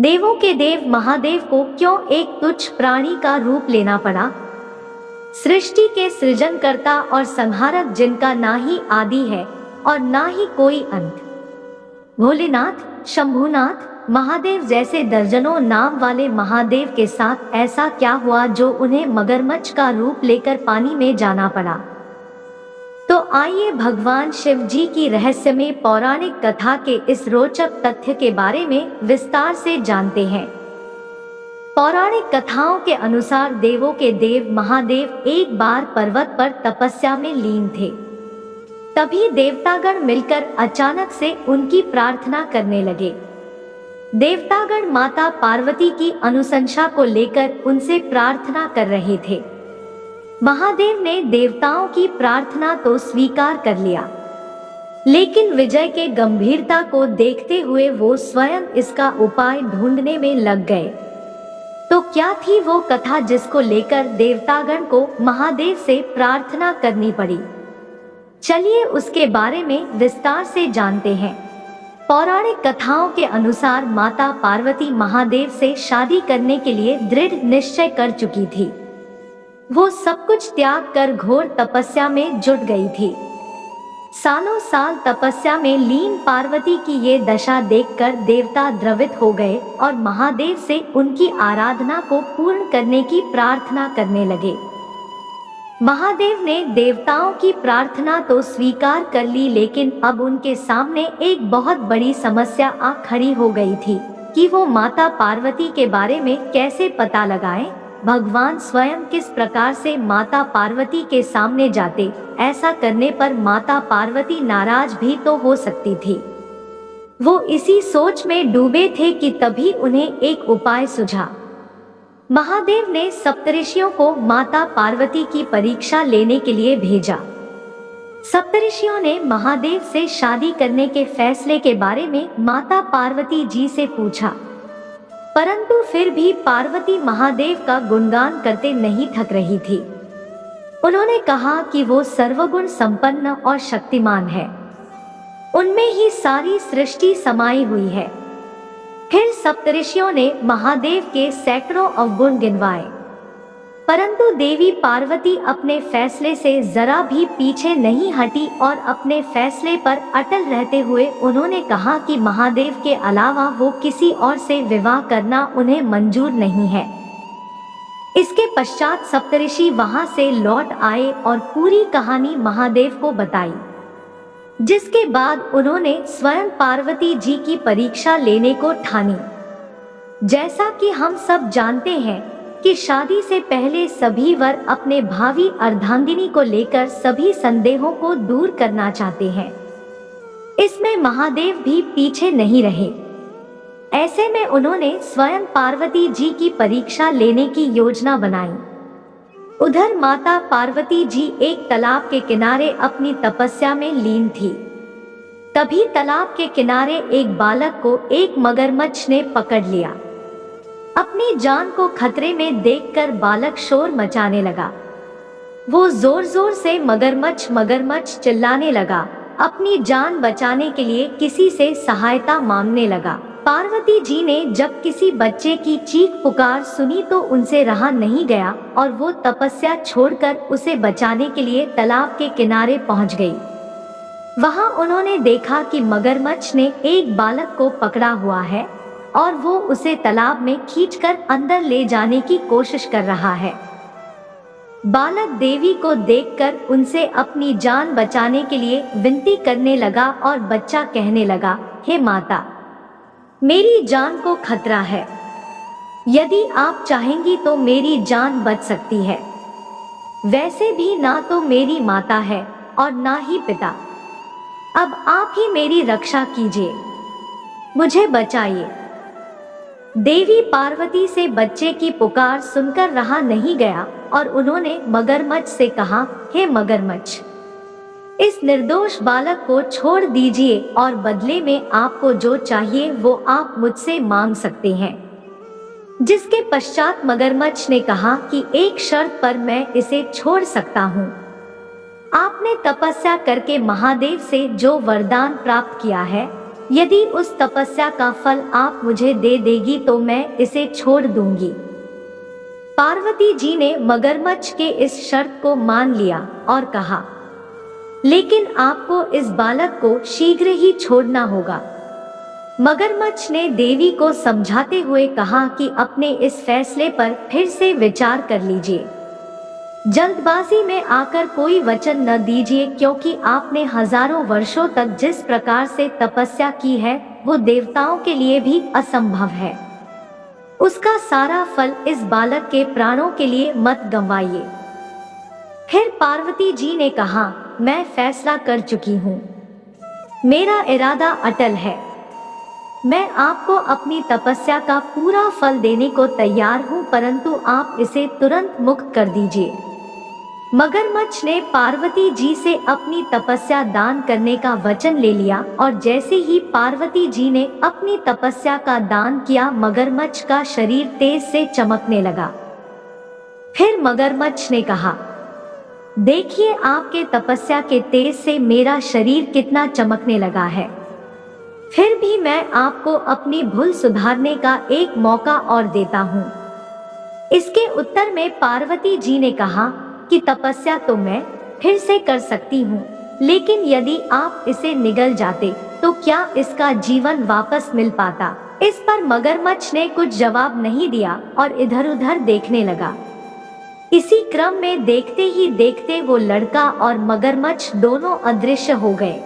देवों के देव महादेव को क्यों एक तुच्छ प्राणी का रूप लेना पड़ा? सृष्टि के सृजनकर्ता और संहारक जिनका ना ही आदि है और ना ही कोई अंत, भोलेनाथ, शंभुनाथ, महादेव जैसे दर्जनों नाम वाले महादेव के साथ ऐसा क्या हुआ जो उन्हें मगरमच्छ का रूप लेकर पानी में जाना पड़ा? तो आइए भगवान शिव जी की रहस्यमय पौराणिक कथा के इस रोचक तथ्य के बारे में विस्तार से जानते हैं। पौराणिक कथाओं के अनुसार देवों के देव महादेव एक बार पर्वत पर तपस्या में लीन थे। तभी देवतागण मिलकर अचानक से उनकी प्रार्थना करने लगे। देवतागण माता पार्वती की अनुशंसा को लेकर उनसे प्रार्थना कर रहे थे। महादेव ने देवताओं की प्रार्थना तो स्वीकार कर लिया, लेकिन विजय के गंभीरता को देखते हुए वो स्वयं इसका उपाय ढूंढने में लग गए। तो क्या थी वो कथा जिसको लेकर देवतागण को महादेव से प्रार्थना करनी पड़ी? चलिए उसके बारे में विस्तार से जानते हैं। पौराणिक कथाओं के अनुसार माता पार्वती महादेव से शादी करने के लिए दृढ़ निश्चय कर चुकी थी। वो सब कुछ त्याग कर घोर तपस्या में जुट गई थी। सालों साल तपस्या में लीन पार्वती की ये दशा देखकर देवता द्रवित हो गए और महादेव से उनकी आराधना को पूर्ण करने की प्रार्थना करने लगे। महादेव ने देवताओं की प्रार्थना तो स्वीकार कर ली, लेकिन अब उनके सामने एक बहुत बड़ी समस्या आ खड़ी हो गई थी कि वो माता पार्वती के बारे में कैसे पता लगाएं। भगवान स्वयं किस प्रकार से माता पार्वती के सामने जाते? ऐसा करने पर माता पार्वती नाराज भी तो हो सकती थी। वो इसी सोच में डूबे थे कि तभी उन्हें एक उपाय सूझा। महादेव ने सप्तऋषियों को माता पार्वती की परीक्षा लेने के लिए भेजा। सप्तऋषियों ने महादेव से शादी करने के फैसले के बारे में माता पार्वती जी से पूछा, परंतु फिर भी पार्वती महादेव का गुणगान करते नहीं थक रही थी। उन्होंने कहा कि वो सर्वगुण संपन्न और शक्तिमान है, उनमें ही सारी सृष्टि समाई हुई है। फिर सप्तऋषियों ने महादेव के सैकड़ों अवगुण गिनवाए, परंतु देवी पार्वती अपने फैसले से जरा भी पीछे नहीं हटी और अपने फैसले पर अटल रहते हुए उन्होंने कहा कि महादेव के अलावा वो किसी और से विवाह करना उन्हें मंजूर नहीं है। इसके पश्चात सप्तऋषि वहां से लौट आए और पूरी कहानी महादेव को बताई, जिसके बाद उन्होंने स्वयं पार्वती जी की परीक्षा लेने को ठानी। जैसा कि हम सब जानते हैं कि शादी से पहले सभी वर अपने भावी अर्धांगिनी को लेकर सभी संदेहों को दूर करना चाहते हैं। इसमें महादेव भी पीछे नहीं रहे। ऐसे में उन्होंने स्वयं पार्वती जी की परीक्षा लेने की योजना बनाई। उधर माता पार्वती जी एक तालाब के किनारे अपनी तपस्या में लीन थी। तभी तालाब के किनारे एक बालक को एक मगरमच्छ ने पकड़ लिया। अपनी जान को खतरे में देखकर बालक शोर मचाने लगा। वो जोर जोर से मगरमच्छ मगरमच्छ चिल्लाने लगा। अपनी जान बचाने के लिए किसी से सहायता मांगने लगा। पार्वती जी ने जब किसी बच्चे की चीख पुकार सुनी तो उनसे रहा नहीं गया और वो तपस्या छोड़कर उसे बचाने के लिए तालाब के किनारे पहुंच गई। वहां उन्होंने देखा कि मगरमच्छ ने एक बालक को पकड़ा हुआ है और वो उसे तालाब में खींचकर अंदर ले जाने की कोशिश कर रहा है। बालक देवी को देखकर उनसे अपनी जान बचाने के लिए विनती करने लगा और बच्चा कहने लगा, हे माता, मेरी जान को खतरा है। यदि आप चाहेंगी तो मेरी जान बच सकती है। वैसे भी ना तो मेरी माता है और ना ही पिता। अब आप ही मेरी रक्षा कीजिए, मुझे बचाइए। देवी पार्वती से बच्चे की पुकार सुनकर रहा नहीं गया और उन्होंने मगरमच्छ से कहा, हे मगरमच्छ, इस निर्दोष बालक को छोड़ दीजिए और बदले में आपको जो चाहिए वो आप मुझसे मांग सकते हैं। जिसके पश्चात मगरमच्छ ने कहा कि एक शर्त पर मैं इसे छोड़ सकता हूँ। आपने तपस्या करके महादेव से जो वरदान प्राप्त किया है यदि उस तपस्या का फल आप मुझे दे देगी तो मैं इसे छोड़ दूंगी। पार्वती जी ने मगरमच्छ के इस शर्त को मान लिया और कहा, लेकिन आपको इस बालक को शीघ्र ही छोड़ना होगा। मगरमच्छ ने देवी को समझाते हुए कहा कि अपने इस फैसले पर फिर से विचार कर लीजिए। जल्दबाजी में आकर कोई वचन न दीजिए, क्योंकि आपने हजारों वर्षों तक जिस प्रकार से तपस्या की है वो देवताओं के लिए भी असंभव है। उसका सारा फल इस बालक के प्राणों के लिए मत गंवाइए। फिर पार्वती जी ने कहा, मैं फैसला कर चुकी हूँ, मेरा इरादा अटल है। मैं आपको अपनी तपस्या का पूरा फल देने को तैयार हूँ, परंतु आप इसे तुरंत मुक्त कर दीजिए। मगरमच्छ ने पार्वती जी से अपनी तपस्या दान करने का वचन ले लिया और जैसे ही पार्वती जी ने अपनी तपस्या का दान किया, मगरमच्छ का शरीर तेज से चमकने लगा। फिर मगरमच्छ ने कहा, देखिए आपके तपस्या के तेज से मेरा शरीर कितना चमकने लगा है। फिर भी मैं आपको अपनी भूल सुधारने का एक मौका और देता हूँ। इसके उत्तर में पार्वती जी ने कहा कि तपस्या तो मैं फिर से कर सकती हूँ, लेकिन यदि आप इसे निगल जाते तो क्या इसका जीवन वापस मिल पाता। इस पर मगरमच्छ ने कुछ जवाब नहीं दिया और इधर उधर देखने लगा। इसी क्रम में देखते ही देखते वो लड़का और मगरमच्छ दोनों अदृश्य हो गए।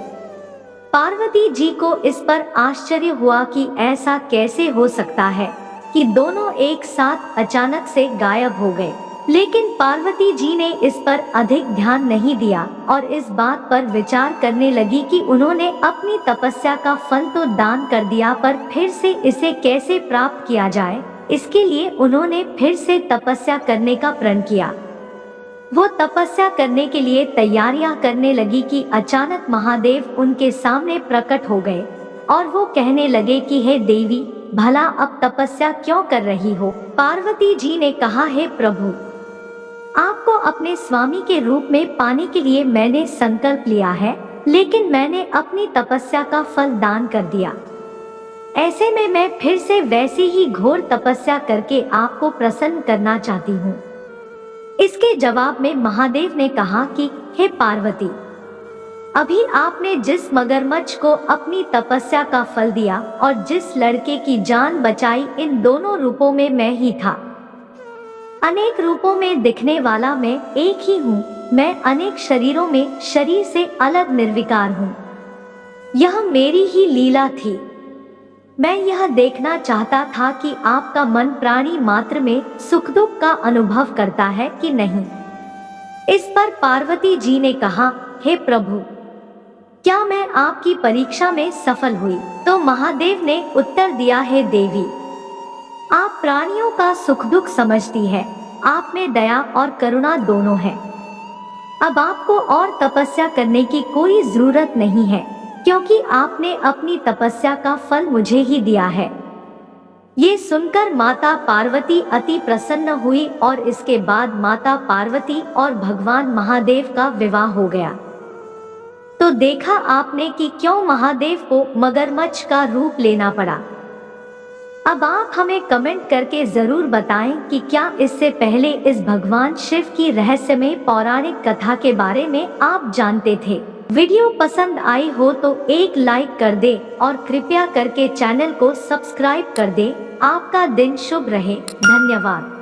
पार्वती जी को इस पर आश्चर्य हुआ कि ऐसा कैसे हो सकता है कि दोनों एक साथ अचानक से गायब हो गए, लेकिन पार्वती जी ने इस पर अधिक ध्यान नहीं दिया और इस बात पर विचार करने लगी कि उन्होंने अपनी तपस्या का फल तो दान कर दिया, पर फिर से इसे कैसे प्राप्त किया जाए। इसके लिए उन्होंने फिर से तपस्या करने का प्रण किया। वो तपस्या करने के लिए तैयारियां करने लगी कि अचानक महादेव उनके सामने प्रकट हो गए और वो कहने लगे कि हे देवी, भला अब तपस्या क्यों कर रही हो। पार्वती जी ने कहा, हे प्रभु, आपको अपने स्वामी के रूप में पाने के लिए मैंने संकल्प लिया है, लेकिन मैंने अपनी तपस्या का फल दान कर दिया। ऐसे में मैं फिर से वैसी ही घोर तपस्या करके आपको प्रसन्न करना चाहती हूँ। इसके जवाब में महादेव ने कहा कि हे पार्वती, अभी आपने जिस मगरमच्छ को अपनी तपस्या का फल दिया और जिस लड़के की जान बचाई, इन दोनों रूपों में मैं ही था। अनेक रूपों में दिखने वाला मैं एक ही हूँ। मैं अनेक शरीरों में शरीर से अलग निर्विकार हूँ। यह मेरी ही लीला थी। मैं यह देखना चाहता था कि आपका मन प्राणी मात्र में सुख दुख का अनुभव करता है कि नहीं। इस पर पार्वती जी ने कहा, हे प्रभु, क्या मैं आपकी परीक्षा में सफल हुई? तो महादेव ने उत्तर दिया, हे देवी, आप प्राणियों का सुख दुख समझती है। आप में दया और करुणा दोनों है। अब आपको और तपस्या करने की कोई जरूरत नहीं है, क्योंकि आपने अपनी तपस्या का फल मुझे ही दिया है। ये सुनकर माता पार्वती अति प्रसन्न हुई और इसके बाद माता पार्वती और भगवान महादेव का विवाह हो गया। तो देखा आपने कि क्यों महादेव को मगरमच्छ का रूप लेना पड़ा। अब आप हमें कमेंट करके जरूर बताएं कि क्या इससे पहले इस भगवान शिव की रहस्यमय पौराणिक कथा के बारे में आप जानते थे। वीडियो पसंद आई हो तो एक लाइक कर दे और कृपया करके चैनल को सब्सक्राइब कर दे। आपका दिन शुभ रहे। धन्यवाद।